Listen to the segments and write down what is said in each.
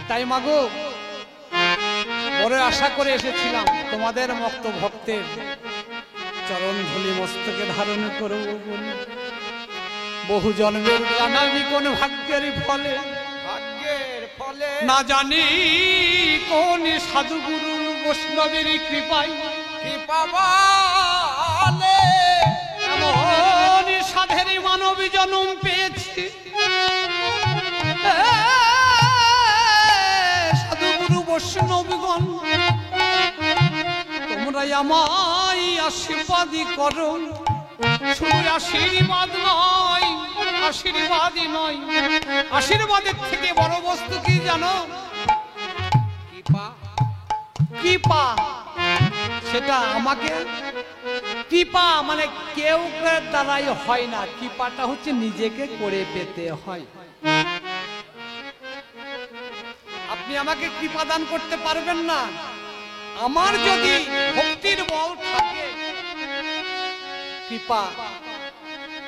তাই মাগো বড় আশা করে এসেছিলাম তোমাদের মক্ত ভক্তের চরণ ধুলি মস্তকে ধারণ করব বলে। বহু জন্মের জানাবি কোন ভাগ্যের ফলে না জানি কোন সাধুগুরু বৈষ্ণবের কৃপায় এমন সাধের মানব জন্ম পেয়েছি। সাধুগুরু বৈষ্ণবগণ তোমরাই আমায় আশীর্বাদই করো। শুধু আশীর্বাদ নয়, আশীর্বাদই নয়, আশীর্বাদের থেকে বড় বস্তু কি জানো? কৃপা। সেটা আমাকে কৃপা মানে কেউ দ্বারাই হয় না, কৃপাটা হচ্ছে নিজেকে করে পেতে হয়। আপনি আমাকে কৃপা দান করতে পারবেন না, আমার যদি ভক্তির বল থাকে কৃপা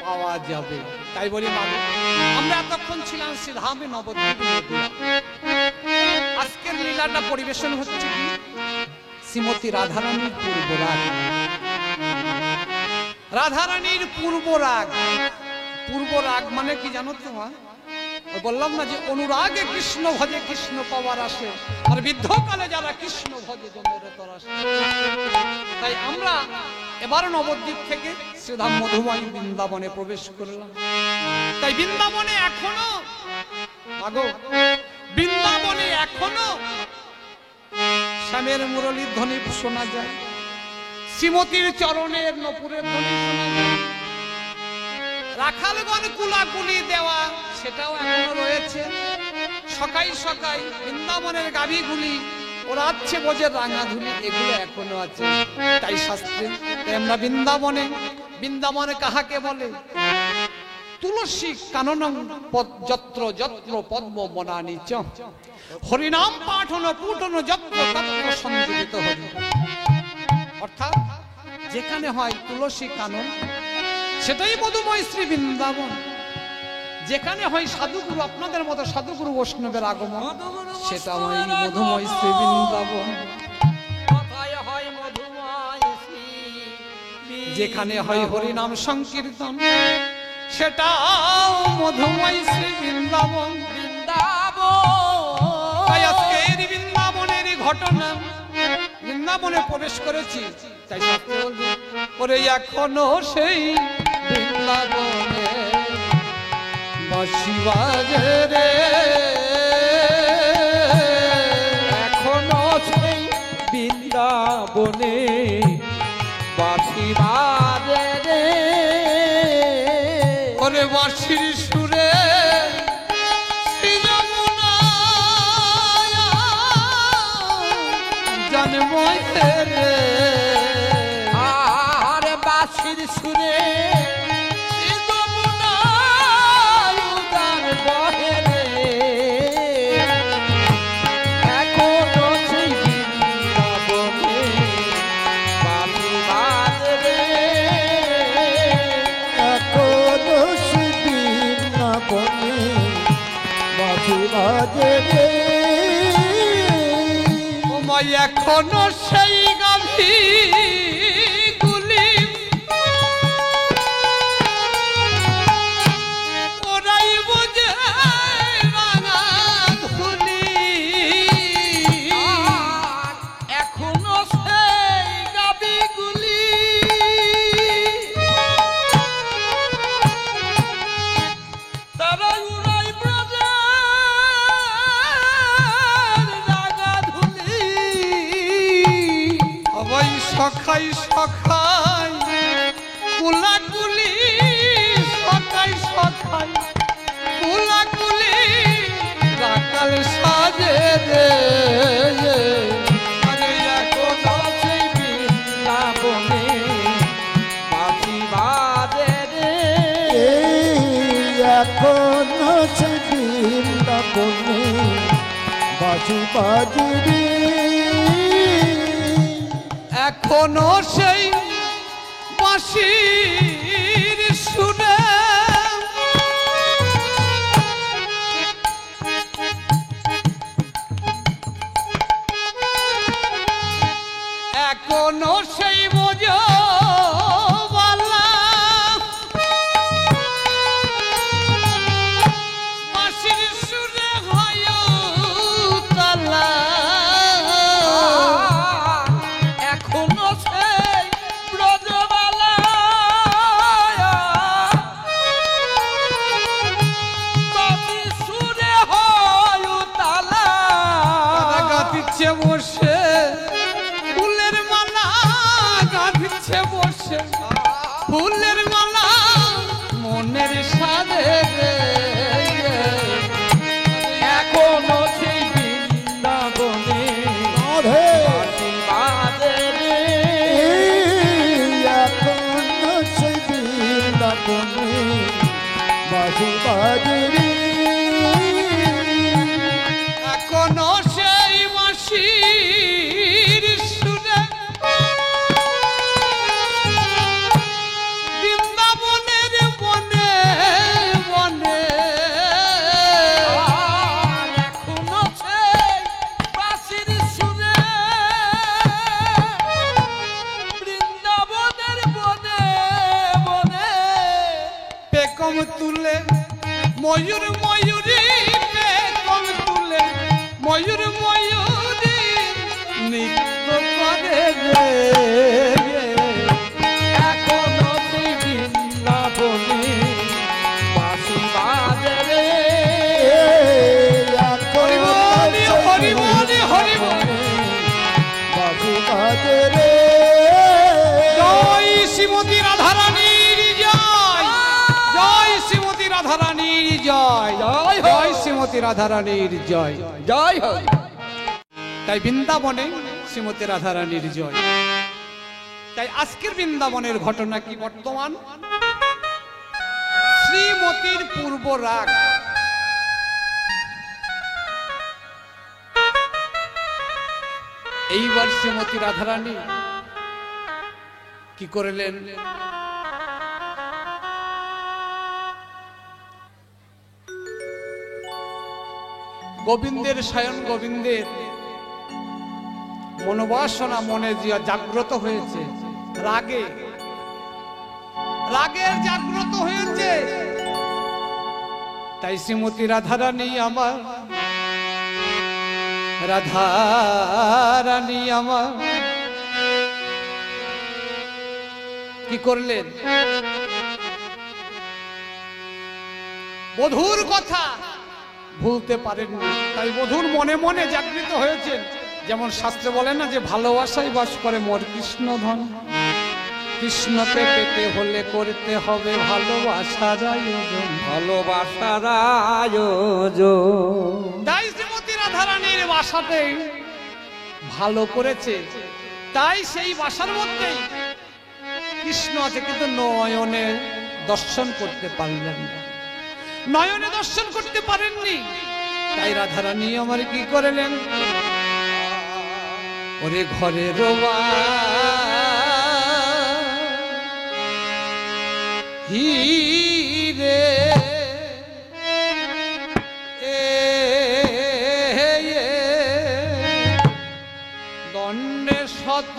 পাওয়া যাবে। তাই বলি মানে আমরা এতক্ষণ ছিলাম শ্রীধামে নবদ্বীপ। আজকের লীলাটা পরিবেশন হচ্ছে কি শ্রীমতী রাধারানীর পূর্বরাগ। রাধারানীর পূর্বরাগ। পূর্বরাগ মানে কি জানো তোমা? বললাম না যে অনুরাগে কৃষ্ণ ভজে কৃষ্ণ পাওয়ার আসে, আর বৃদ্ধকালে যারা কৃষ্ণ ভজে জমের তরাসে। তাই আমরা এবার নবদ্বীপ থেকে শ্রীধাম মধুময় বৃন্দাবনে প্রবেশ করলাম। তাই বৃন্দাবনে এখনো মাগো বৃন্দাবনে এখনো শ্যামের মুরলীর ধ্বনি শোনা যায়, শ্রীমতীর চরণের নপুরের ধ্বনি শোনা যায়, রাখালগণ কুলাকুলি দেওয়া সেটাও এখনো রয়েছে। সকাই সকাই বৃন্দাবনের গাভীগুলি ওড়াচ্ছে বোঝের রাঙা ধুলি, এগুলো এখনো আছে। তাই শাস্ত্রে আমরা বৃন্দাবনে, বৃন্দাবনে কাহাকে বলে? তুলসী কাননং যত্র যত্র পদ্ম বনানি চ হরিনাম পাঠন পুটন যত্র তত্র সংযোজিত হরি। অর্থাৎ যেখানে হয় তুলসী কানন সেটাই মধুময় শ্রী বৃন্দাবন। যেখানে হয় সাধুগুরু, আপনাদের মতো সাধুগুরু বৈষ্ণবের আগমন, সেটা ওই মধুময় শ্রী বৃন্দাবন। যেখানে হয় হরিনাম সংকীর্তন সেটাও মধুময় শ্রী বৃন্দাবন। তাই আজকের বৃন্দাবনের ঘটনা, বৃন্দাবনে প্রবেশ করেছি, তাই শাস্ত্র বলবে ওরে এখনো সেই বৃন্দাবনে বাঁশি বাজে রে, এখনো সেই বৃন্দাবনে বাঁশি বাজে রে। ওরে বাঁশির সুরে শ্রী যমুনা জন্ময় রে, আর বাঁশির সুরে শ্রী যমুনা উদার বহে রে। এখনো সেই বৃন্দাবনে বাঁশি বাজে রে, এখনো সেই বৃন্দাবনে বাঁশি বাজে রে। এখনো সেই গাভীগুলি ওরাই বোঝে রাঙা ধুলি, এখনো সেই গাভীগুলি তারা উড়াই ব্রজের রাঙা ধুলি। সবাই সখাই সখাই কুলাকুলি, সখাই সখাই কুলাকুলি রাখাল সাজে রে। আরে এখনো সেই বৃন্দাবনে বাঁশি বাজে রে, এখনো সেই বৃন্দাবনে বাঁশি বাজে রে। এখনো সেই বাঁশির সুরে গাঁথছে বসে, ফুলের মালা গাঁথছে বসে, ফুলের মালা মনের সাথে এখনো সেই বৃন্দাবনে বাঁশি বাজে রে। এখনো সেই বৃন্দাবনে বাঁশি বাজে রে। এখনো সেই বাঁশির সুরে বৃন্দাবনের বনে বনে, এখনো সেই বাঁশির সুরে বৃন্দাবনের বনে বনে। পেকম তুলে ময়ূর ময়ূরী, পেকম তুলে ময়ূর ময়ূরী নৃত্য করে রে। এখনো সেই বৃন্দাবনে বাঁশি বাজে রে। হরি বল, হরি বল, হরি বল। বাঁশি বাজে রে। জয় শ্রীমতী রাধারানীর জয়, জয় শ্রীমতী রাধারানীর জয়, জয় হোক। জয় শ্রীমতী রাধারানীর জয়। জয় হোক। তাই বৃন্দাবনে শ্রীমতী রাধারানীর জয়। তাই আজকের বৃন্দাবনের ঘটনা কি বর্তমান? শ্রীমতীর পূর্ব রাগ। এইবার শ্রীমতী রাধারানী কি করলেন? গোবিন্দের শয়ন, গোবিন্দের মনোবাসনা মনে যে জাগ্রত হয়েছে, রাগে রাগের জাগ্রত হয়েছে। তাই শ্রীমতী রাধারানী আমার, রাধারানী আমার কি করলেন? বধূর কথা ভুলতে পারেননি। তাই বধূর মনে মনে জাগৃত হয়েছেন। যেমন শাস্ত্রে বলে না যে ভালোবাসাই বাস করে মোর কৃষ্ণ ধন। কৃষ্ণকে পেতে হলে করতে হবে ভালোবাসার আয়োজন। ভালোবাসার আয়োজন। তাই শ্রীমতী রাধারানীর বাসাতে ভালো করেছে। তাই সেই বাসার মধ্যেই কৃষ্ণ আছে, কিন্তু নয়নে দর্শন করতে পারলেন না, নয়নে দর্শন করতে পারেননি। তাই রাধারানী আমার কি করলেন? ওরে ঘরে রোবা হিরে দণ্ডে শত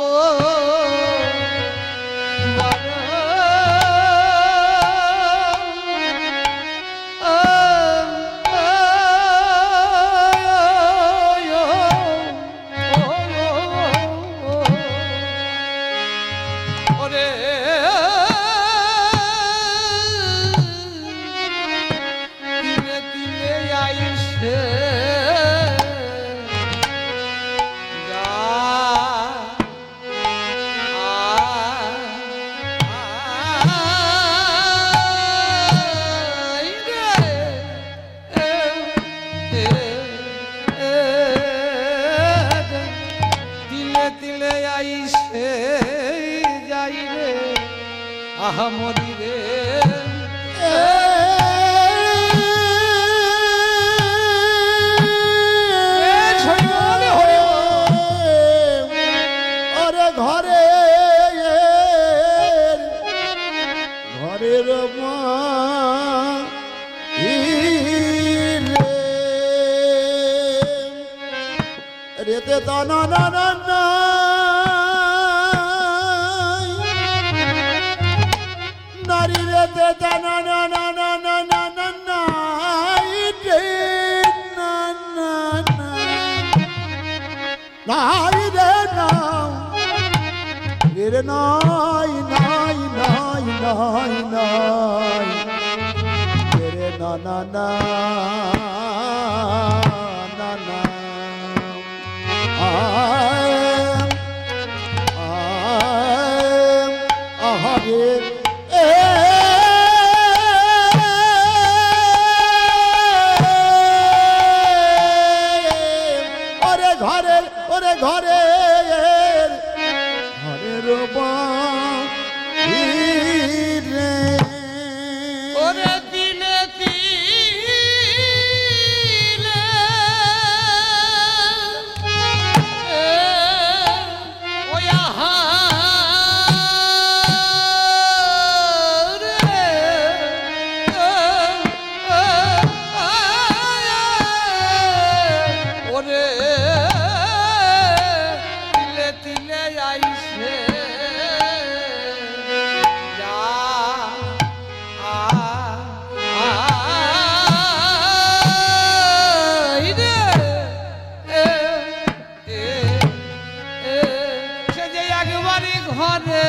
আহামরি রে ওরে ঘরে ঘরের মা রেতে দানা না না না নারী রেতে দানা না না না না না না না রে না না না নাই রে না রে নাই নাই নাই নাই নাই রে না না না না না ঘরের ঘরের বাহিরে ওরে দিলে দিলে ওই আহারে ওরে তিলে তিলে আইসে যা সে যে একবারই ঘরে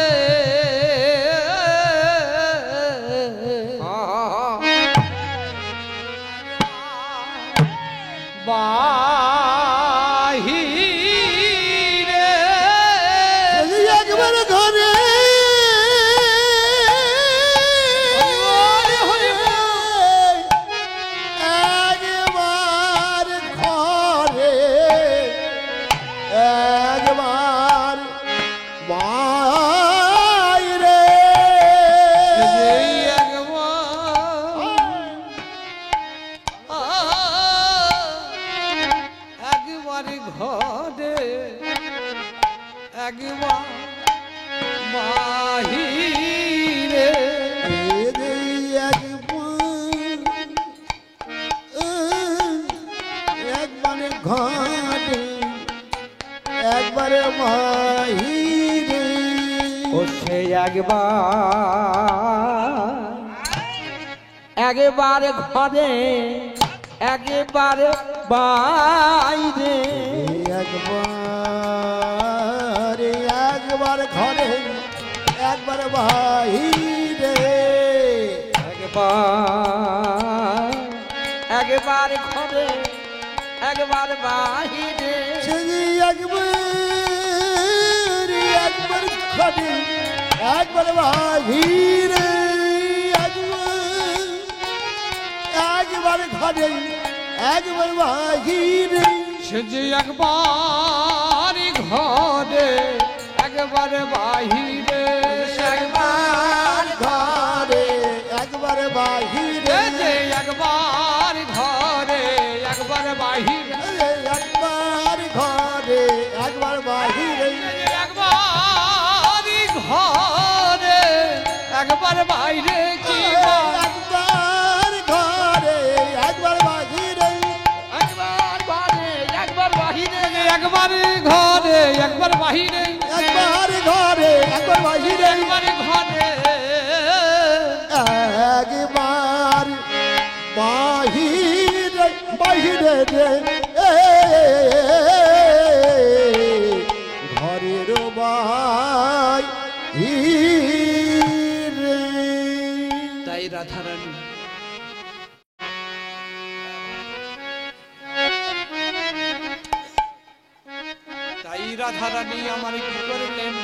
বাহিরে একবার ঘরে একবার ঘরে একবার বাইরে একবারে ঘরে একবার বাহিরে একবারে ঘরে একবারে বাহিরে ও সে একবার ঘরে একবার বাইরে একবার একবার ঘরে একবার বাহিরে একবার ঘরে একবার বাহিরে একবার একবার ঘরে একবার বাহিরে একবার ঘরে একবার বাহিরে সে যে একবার ঘরে একবার বাহিরে একবার ঘরে একবার বাহিরে সে যে একবার ঘরে একবার বাহিরে একবার ঘরে একবার বাহিরে একবার ঘরে একবার বাইরে কি একবার ঘরে একবার বাহিরে একবার ঘরে একবার বাহিরে একবার ঘরে একবার বাহিরে একবার ঘরে একবার বাহিরে একবার ঘরে একবার বাহিরে বাহিরে রে ঘরের বাহিরে তাই রাধারানী তাই রাধারানী আমার কি করলেন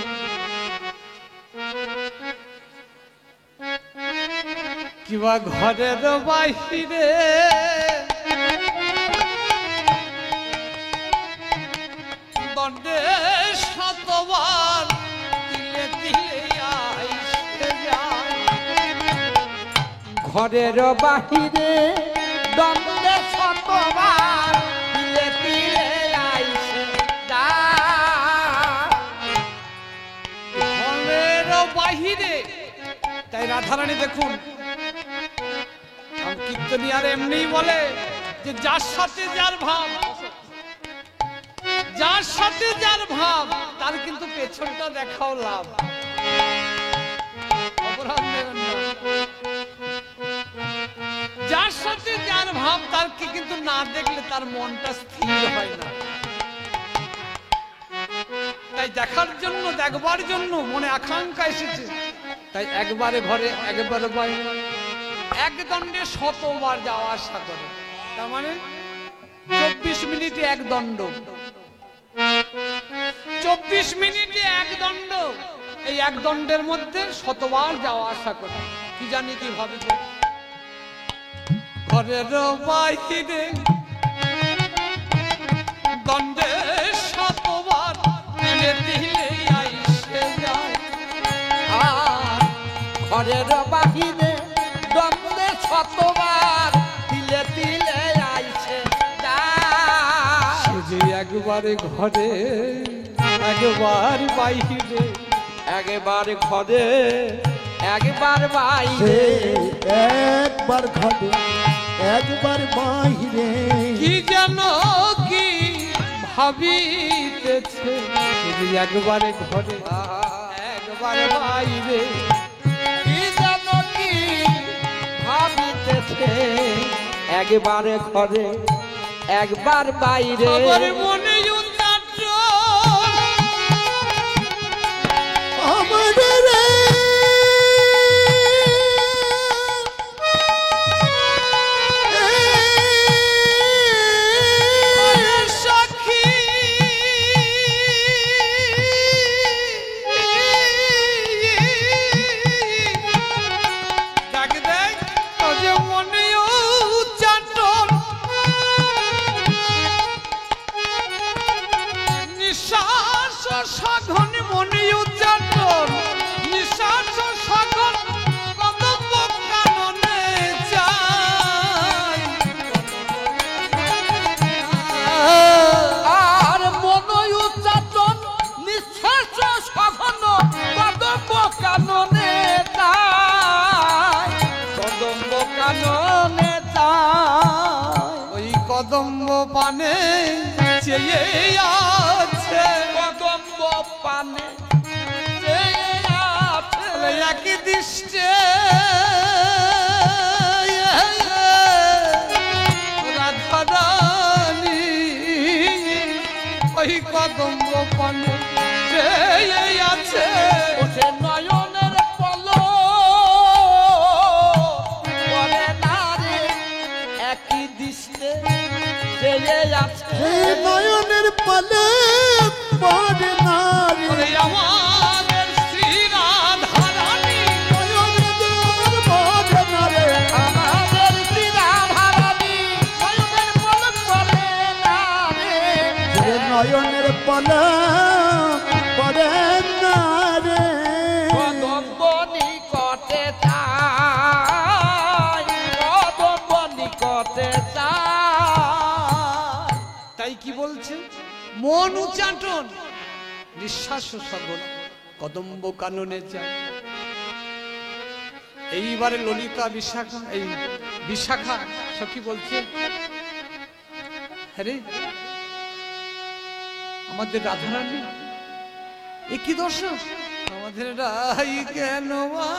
কিবা ঘরের বাহিরে দণ্ডে শতবার তিলে তিলে আইসে যায় ঘরের বাহিরে দ্বন্দ্বে শতবার তিলে তিলে আইসে যায়। ঘরের বাহিরে তাই রাধারানী দেখুন কীর্তনিয়ার এমনি বলে যে যার সাথে যার ভাব যার সাথে যার ভাব তার কিন্তু পেছনটা দেখাও লাভ অপরাধ নেবেন না। যার সাথে যার ভাব তারকে কিন্তু না দেখলে তার মনটা স্থির হয় না তাই দেখার জন্য দেখবার জন্য মনে আকাঙ্ক্ষা এসেছে তাই একবারে ঘরে একবারে বাইরে এক দণ্ডে শতবার যাওয়া আসা করে তার মানে 24 মিনিটে এক দণ্ড 24 মিনিটে এক দণ্ড এই এক দণ্ডের মধ্যে শতবার যাওয়া আসা করে কি জানি কি ভাবে ঘরের বাইরে দণ্ডে শতবার তিলে তিলে আইসে যায়। আর ঘরের বাহিরে দ্বন্দ্বে শতবার তিলে তিলে আইছে যায়। সে যে একবারে ঘরে একবার বাইরে, একবার ঘরে একবার সে বাইরে, একবার ঘরে একবার বাহিরে, কি যেন কি ভাবিতেছে। সে যে একবারে ঘরে একবার বাইরে, কি যেন কি ভাবিতেছে। একবার ঘরে একবার বাইরে, আমার মনে উচ্চাট্ট আমাদের সখী ডাক দেয় ও যে মনে উচ্চাট্ট নিঃশ্বাস সাধন মনে উচ্চাট্ট নিঃশ্বাস সাধন কদম্ব কাননে যায়। আর মনই উচ্চাটন নিঃশ্বাস সঘন কদম্ব কাননে যায়, কদম্ব কাননে যায়। ওই কদম্ব পানে চেয়ে আছে, কদম্ব পানে চেয়ে আছে, একই দৃষ্টে রাধারানী ওই কদম্ব পানে চেয়ে আছে। ওঠে নয়নের পলক পরে নারে একই দৃষ্টে চেয়ে আছে। সে নয়নের পালে পড়ে নারী, ওরে আমাদের শ্রী রাধারানী নয়নের পড়ে নারে, আমাদের শ্রীরাধারানী নয়নের পলক পরে নারে, সে নয়নের পালে পড়ে নারে। কদম্ব নিকটে চাই, কদম্ব নিকটে চাই। তাই কি বলছে মন উচ্চাটন নিঃশ্বাস সগন কদম্ব কাননে যায়। এইবারে ললিতা বিশাখা এই বিশাখা সখী বলছে আরে আমাদের রাধারানী এ কি দোষ, আমাদের রাই কেন মা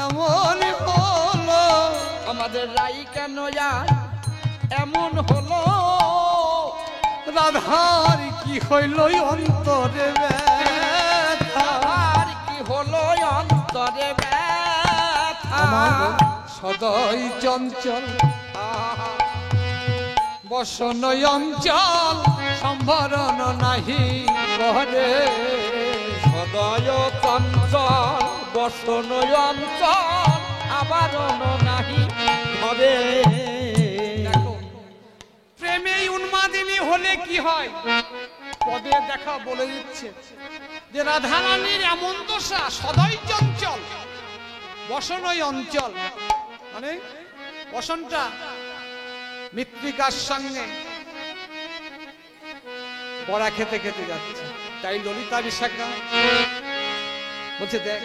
এমন হলো। আমাদের রাই কেন যায় এমন হলো, রাধার কি হইল অন্তরে ব্যথা, আর কি হলো অন্তরে ব্যথা। সদয় চঞ্চল বসন অঞ্চল সম্ভরণ নাহি করে। সদয় চঞ্চল বসন অঞ্চল আবরণ নাহি ধরে। দেখো প্রেমে উন্মাদিনী হলে কি হয়, পদে দেখা বলে দিচ্ছে যে রাধারানীর এমন দশা সদয় চঞ্চল বসনই অঞ্চল, মানে বসনটা মৃত্তিকার সঙ্গে পড়া খেতে খেতে যাচ্ছে। তাই ললিতা বিশাখা বলছে দেখ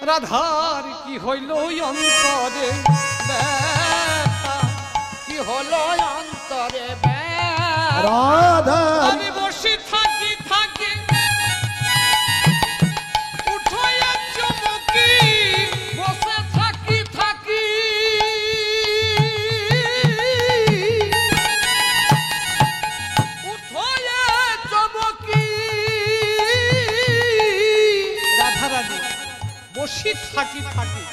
রাধার কি হইল ওই অন্তরে ব্যথা, কি হলো অন্তরে ব্যথা। রাধা আমি বসে থাকি থাকি উঠোয়া চুমকি, বসে থাকি থাকি উঠোয়ে চমকি। রাধারানী বসে থাকি থাকি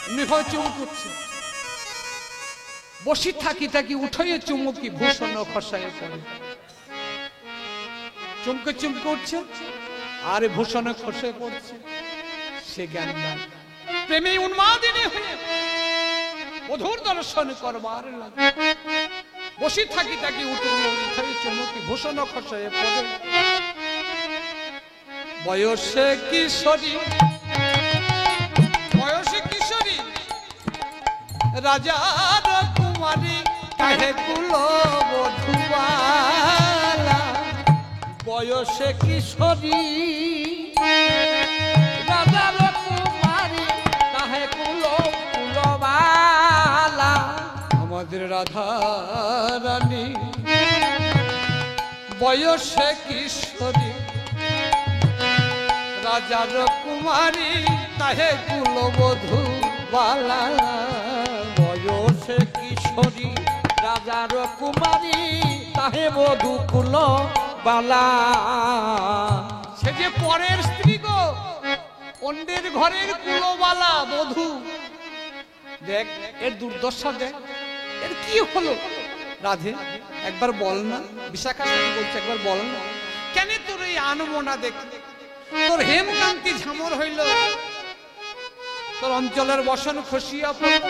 এমনি ভাবে চুমুক উঠছে, বসে থাকি থাকি উঠোয়ে চুমুকি ভূষণ খসায় পড়ে, চমকে চমকে উঠছে আর ভূষণ খসে পড়ছে। সে জ্ঞান নাই প্রেমে উন্মাদিনী হয়ে মধুর দর্শন করবার লাগে। বসে থাকি থাকি উঠল খাই চমকি ভূষণ খসয়ে পড়ে বয়সে কিশোরী রাজার কুমারী কাহে কুলবধূবালা বয়সে কিশোরী রাজার কুমারী তাহে কুলবালা আমাদের রাধা রানী বয়সে কিশোরী রাজার কুমারী তাহে কুলবধূ বালা বয়সে কিশোরী রাজার কুমারী তাহে বধূ কুল বালা সে যে পরের স্ত্রী গো অন্যের ঘরের কুলবালা বধূ দেখ এর দুর্দশা দেখ এর কি হলো রাধে একবার বল না বিশাখা সাথী বলছে একবার বল না কেন তোর এই আনমনা দেখ তোর হেমকান্তি ঝামর হইল তোর অঞ্চলের বসন খসিয়া পড়ল